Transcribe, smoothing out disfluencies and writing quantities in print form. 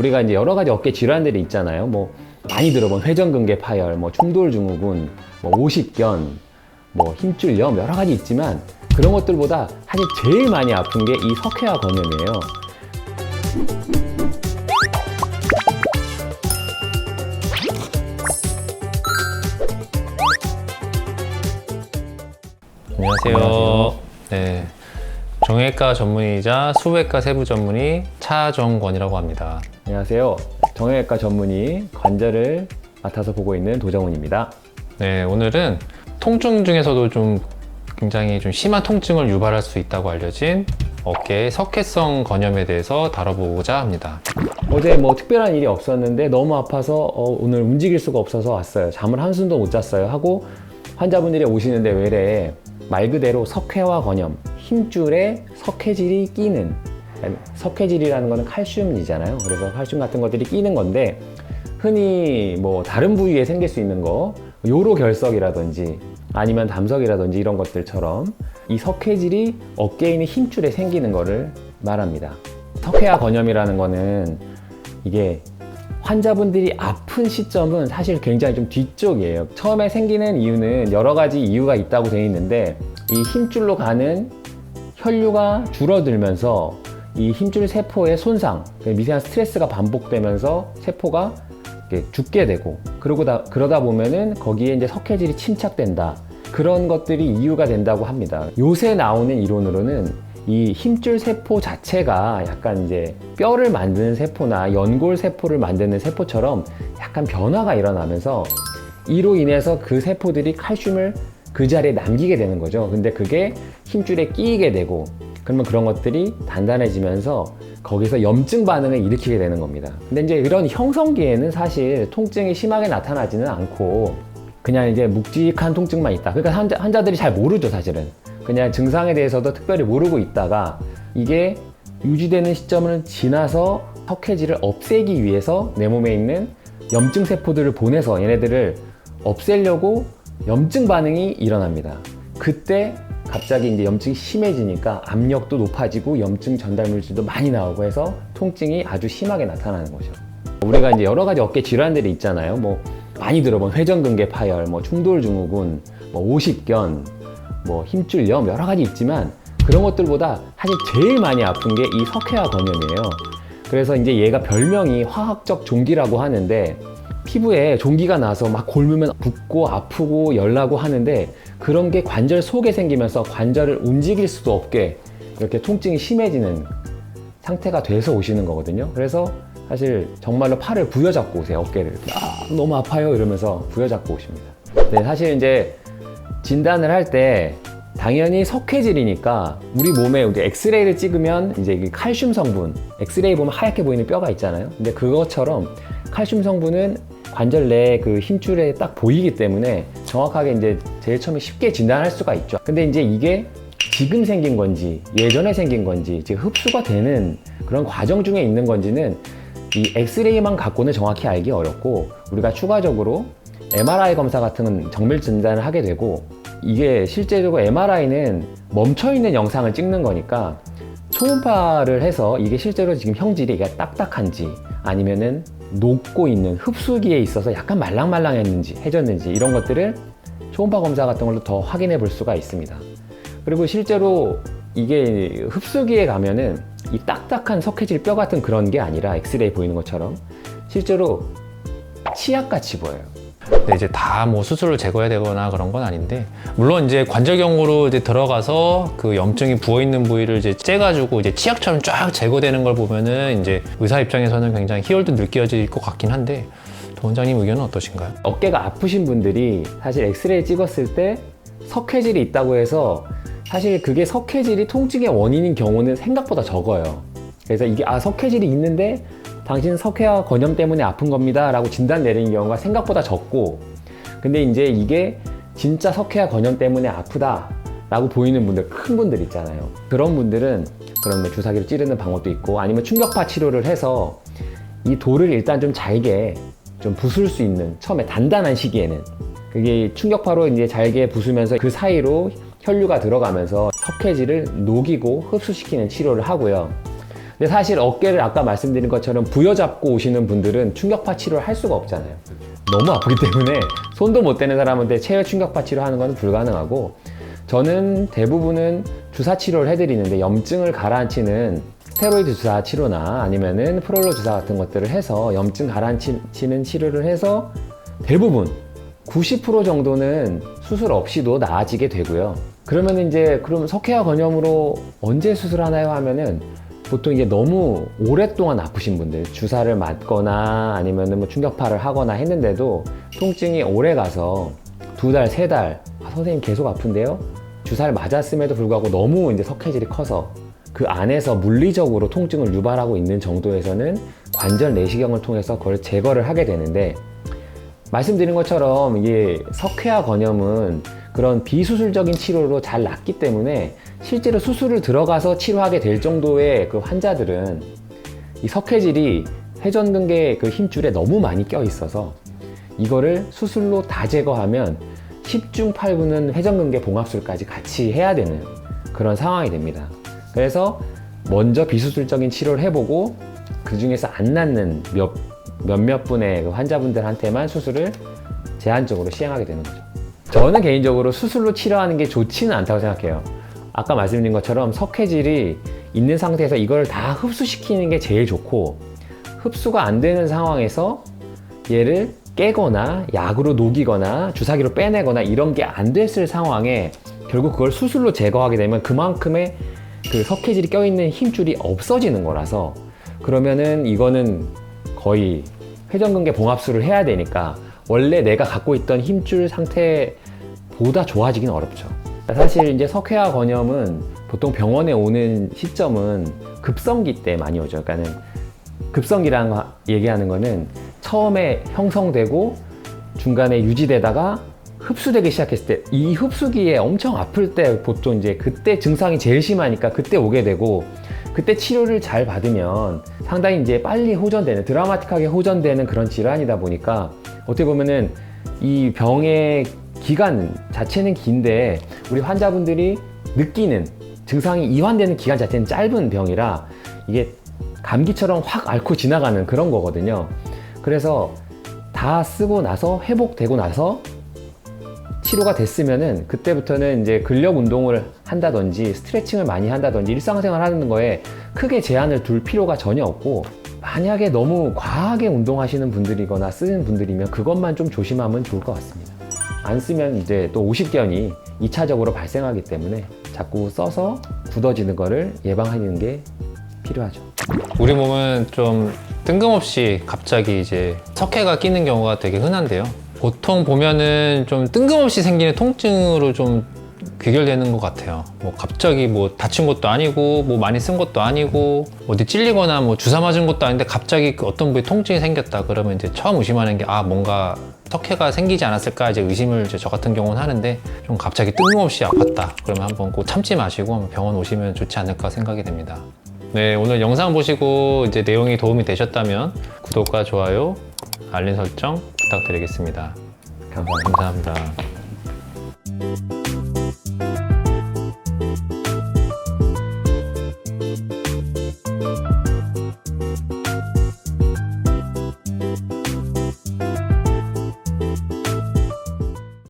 우리가 이제 여러 가지 어깨 질환들이 있잖아요. 뭐 많이 들어본 회전근개 파열, 뭐 충돌증후군, 뭐 오십견, 뭐 힘줄염 여러 가지 있지만 그런 것들보다 사실 제일 많이 아픈 게 이 석회화 건염이에요. 안녕하세요. 네, 정형외과 전문의이자 수부외과 세부 전문의 차정권이라고 합니다. 안녕하세요. 정형외과 전문의 관절을 맡아서 보고 있는 도정훈입니다. 네, 오늘은 통증 중에서도 굉장히 심한 통증을 유발할 수 있다고 알려진 어깨의 석회성 건염에 대해서 다뤄보고자 합니다. 어제 뭐 특별한 일이 없었는데 너무 아파서 오늘 움직일 수가 없어서 왔어요. 잠을 한숨도 못 잤어요 하고 환자분들이 오시는데 외래에 말 그대로 석회화 건염, 힘줄에 석회질이 끼는, 석회질이라는 거는 칼슘이잖아요. 그래서 칼슘 같은 것들이 끼는 건데 흔히 뭐 다른 부위에 생길 수 있는 거, 요로 결석이라든지 아니면 담석이라든지 이런 것들처럼 이 석회질이 어깨에 있는 힘줄에 생기는 거를 말합니다. 석회화 건염이라는 거는 이게 환자분들이 아픈 시점은 사실 굉장히 좀 뒤쪽이에요. 처음에 생기는 이유는 여러 가지 이유가 있다고 되어 있는데 이 힘줄로 가는 혈류가 줄어들면서 이 힘줄 세포의 손상, 미세한 스트레스가 반복되면서 세포가 죽게 되고 그러다 보면은 거기에 이제 석회질이 침착된다. 그런 것들이 이유가 된다고 합니다. 요새 나오는 이론으로는 이 힘줄 세포 자체가 약간 이제 뼈를 만드는 세포나 연골 세포를 만드는 세포처럼 약간 변화가 일어나면서 이로 인해서 그 세포들이 칼슘을 그 자리에 남기게 되는 거죠. 근데 그게 힘줄에 끼이게 되고 그러면 그런 것들이 단단해지면서 거기서 염증 반응을 일으키게 되는 겁니다. 근데 이제 이런 형성기에는 사실 통증이 심하게 나타나지는 않고 그냥 이제 묵직한 통증만 있다. 그러니까 환자들이 잘 모르죠, 사실은. 그냥 증상에 대해서도 특별히 모르고 있다가 이게 유지되는 시점을 지나서 석회질을 없애기 위해서 내 몸에 있는 염증 세포들을 보내서 얘네들을 없애려고 염증 반응이 일어납니다. 그때 갑자기 이제 염증이 심해지니까 압력도 높아지고 염증 전달 물질도 많이 나오고 해서 통증이 아주 심하게 나타나는 거죠. 우리가 이제 여러 가지 어깨 질환들이 있잖아요. 뭐 많이 들어본 회전근개 파열, 뭐 충돌증후군, 뭐 오십견, 뭐 힘줄염 여러 가지 있지만 그런 것들보다 사실 제일 많이 아픈 게 이 석회화 건염이에요. 그래서 이제 얘가 별명이 화학적 종기라고 하는데 피부에 종기가 나서 막 곪으면 붓고 아프고 열나고 하는데 그런 게 관절 속에 생기면서 관절을 움직일 수도 없게 이렇게 통증이 심해지는 상태가 돼서 오시는 거거든요. 그래서 사실 정말로 팔을 부여잡고 오세요. 어깨를 이렇게 너무 아파요 이러면서 부여잡고 오십니다. 네, 사실 이제 진단을 할 때 당연히 석회질이니까 우리 몸에 이제 엑스레이를 찍으면 이제 칼슘 성분, 엑스레이 보면 하얗게 보이는 뼈가 있잖아요. 근데 그것처럼 칼슘 성분은 관절 내 그 힘줄에 딱 보이기 때문에 정확하게 이제 제일 처음에 쉽게 진단할 수가 있죠. 근데 이제 이게 지금 생긴 건지 예전에 생긴 건지 지금 흡수가 되는 그런 과정 중에 있는 건지는 이 엑스레이만 갖고는 정확히 알기 어렵고 우리가 추가적으로 MRI 검사 같은 정밀 진단을 하게 되고 이게 실제적으로 MRI는 멈춰있는 영상을 찍는 거니까 초음파를 해서 이게 실제로 지금 형질이 이게 딱딱한지 아니면은 녹고 있는 흡수기에 있어서 약간 말랑말랑했는지 해졌는지 이런 것들을 초음파 검사 같은 걸로 더 확인해 볼 수가 있습니다. 그리고 실제로 이게 흡수기에 가면은 이 딱딱한 석회질 뼈 같은 그런 게 아니라 엑스레이 보이는 것처럼 실제로 치약같이 보여요. 네, 이제 다 뭐 수술을 제거해야 되거나 그런 건 아닌데 물론 이제 관절경으로 이제 들어가서 그 염증이 부어 있는 부위를 이제 째가지고 이제 치약처럼 쫙 제거되는 걸 보면은 이제 의사 입장에서는 굉장히 희열도 느껴질 것 같긴 한데 도 원장님 의견은 어떠신가요? 어깨가 아프신 분들이 사실 엑스레이 찍었을 때 석회질이 있다고 해서 사실 그게 석회질이 통증의 원인인 경우는 생각보다 적어요. 그래서 이게 석회질이 있는데 당신 석회화 건염 때문에 아픈 겁니다 라고 진단 내리는 경우가 생각보다 적고 근데 이제 이게 진짜 석회화 건염 때문에 아프다 라고 보이는 분들, 큰 분들 있잖아요. 그런 분들은 그런 뭐 주사기로 찌르는 방법도 있고 아니면 충격파 치료를 해서 이 돌을 일단 좀 잘게 좀 부술 수 있는 처음에 단단한 시기에는 그게 충격파로 이제 잘게 부수면서 그 사이로 혈류가 들어가면서 석회질을 녹이고 흡수시키는 치료를 하고요. 근데 사실 어깨를 아까 말씀드린 것처럼 부여잡고 오시는 분들은 충격파 치료를 할 수가 없잖아요. 너무 아프기 때문에 손도 못 대는 사람한테 체외 충격파 치료하는 건 불가능하고, 저는 대부분은 주사 치료를 해드리는데 염증을 가라앉히는 스테로이드 주사 치료나 아니면은 프롤로 주사 같은 것들을 해서 염증 가라앉히는 치료를 해서 대부분 90% 정도는 수술 없이도 나아지게 되고요. 그러면 이제 그럼 석회화 건염으로 언제 수술하나요 하면은 보통 이게 너무 오랫동안 아프신 분들, 주사를 맞거나 아니면은 뭐 충격파를 하거나 했는데도 통증이 오래 가서 2달, 3달, 선생님 계속 아픈데요? 주사를 맞았음에도 불구하고 너무 이제 석회질이 커서 그 안에서 물리적으로 통증을 유발하고 있는 정도에서는 관절 내시경을 통해서 그걸 제거를 하게 되는데, 말씀드린 것처럼 이게 석회화 건염은 그런 비수술적인 치료로 잘 낫기 때문에 실제로 수술을 들어가서 치료하게 될 정도의 그 환자들은 이 석회질이 회전근개 그 힘줄에 너무 많이 껴 있어서 이거를 수술로 다 제거하면 10중 8구는 회전근개 봉합술까지 같이 해야 되는 그런 상황이 됩니다. 그래서 먼저 비수술적인 치료를 해보고 그 중에서 안 낫는 몇몇 분의 그 환자분들한테만 수술을 제한적으로 시행하게 되는 거죠. 저는 개인적으로 수술로 치료하는 게 좋지는 않다고 생각해요. 아까 말씀드린 것처럼 석회질이 있는 상태에서 이걸 다 흡수시키는 게 제일 좋고, 흡수가 안 되는 상황에서 얘를 깨거나 약으로 녹이거나 주사기로 빼내거나 이런 게 안 됐을 상황에 결국 그걸 수술로 제거하게 되면 그만큼의 그 석회질이 껴있는 힘줄이 없어지는 거라서, 그러면은 이거는 거의 회전근개 봉합술을 해야 되니까 원래 내가 갖고 있던 힘줄 상태보다 좋아지긴 어렵죠. 사실 이제 석회화 건염은 보통 병원에 오는 시점은 급성기 때 많이 오죠. 그러니까는 급성기라는 거 얘기하는 거는 처음에 형성되고 중간에 유지되다가 흡수되기 시작했을 때, 이 흡수기에 엄청 아플 때 보통 이제 그때 증상이 제일 심하니까 그때 오게 되고, 그때 치료를 잘 받으면 상당히 이제 빨리 호전되는, 드라마틱하게 호전되는 그런 질환이다 보니까 어떻게 보면은 이 병의 기간 자체는 긴데 우리 환자분들이 느끼는 증상이 이완되는 기간 자체는 짧은 병이라 이게 감기처럼 확 앓고 지나가는 그런 거거든요. 그래서 다 쓰고 나서 회복되고 나서 치료가 됐으면은 그때부터는 이제 근력 운동을 한다든지 스트레칭을 많이 한다든지 일상생활 하는 거에 크게 제한을 둘 필요가 전혀 없고, 만약에 너무 과하게 운동하시는 분들이거나 쓰는 분들이면 그것만 좀 조심하면 좋을 것 같습니다. 안 쓰면 이제 또 오십견이 2차적으로 발생하기 때문에 자꾸 써서 굳어지는 거를 예방하는 게 필요하죠. 우리 몸은 좀 뜬금없이 갑자기 이제 석회가 끼는 경우가 되게 흔한데요. 보통 보면은 좀 뜬금없이 생기는 통증으로 좀 귀결되는 것 같아요. 뭐 갑자기 뭐 다친 것도 아니고 뭐 많이 쓴 것도 아니고 어디 찔리거나 뭐 주사 맞은 것도 아닌데 갑자기 그 어떤 부위에 통증이 생겼다 그러면 이제 처음 의심하는 게 뭔가 석회가 생기지 않았을까 이제 의심을 이제 저 같은 경우는 하는데, 좀 갑자기 뜬금없이 아팠다 그러면 한번 꼭 참지 마시고 한번 병원 오시면 좋지 않을까 생각이 됩니다. 네, 오늘 영상 보시고 이제 내용이 도움이 되셨다면 구독과 좋아요, 알림 설정 부탁드리겠습니다. 감사합니다. 감사합니다.